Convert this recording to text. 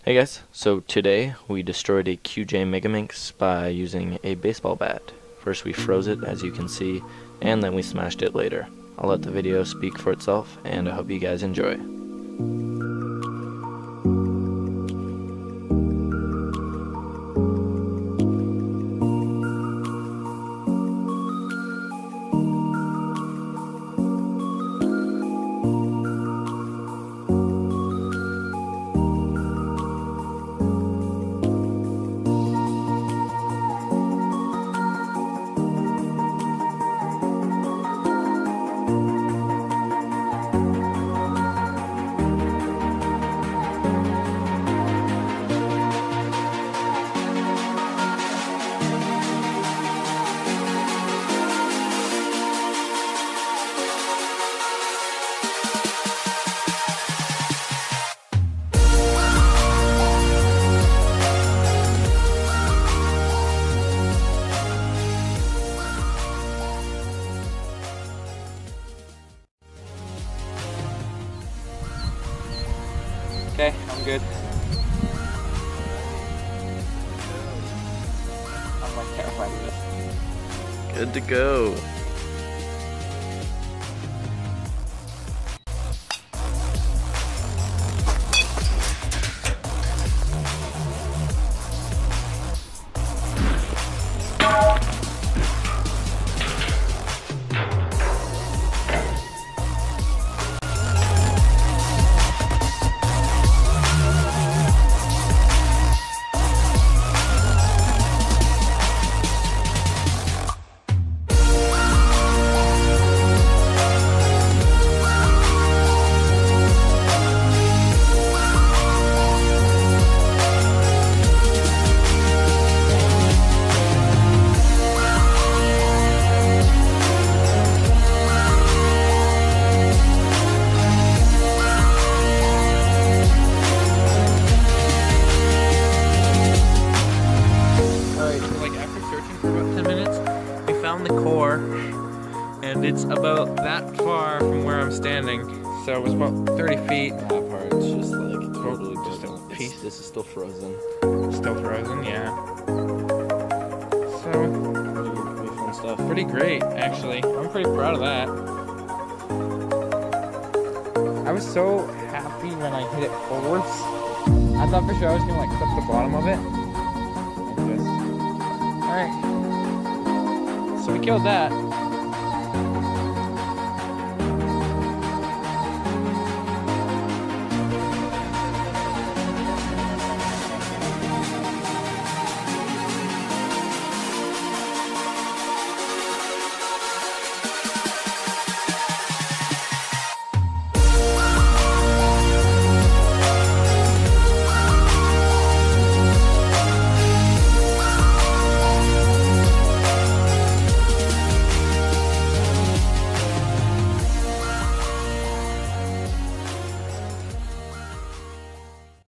Hey guys, so today we destroyed a QJ Megaminx by using a baseball bat. First we froze it, as you can see, and then we smashed it later. I'll let the video speak for itself, and I hope you guys enjoy. Okay, I'm good. I'm like terrified of this. Good to go. The core, and it's about that far from where I'm standing, so it was about 30 feet. That part's just like totally just a piece. This is still frozen. Still frozen, yeah. So Pretty fun stuff. pretty great, actually. I'm pretty proud of that. I was so happy when I hit it forwards. I thought for sure I was gonna like clip the bottom of it. And just... Alright. So we killed that.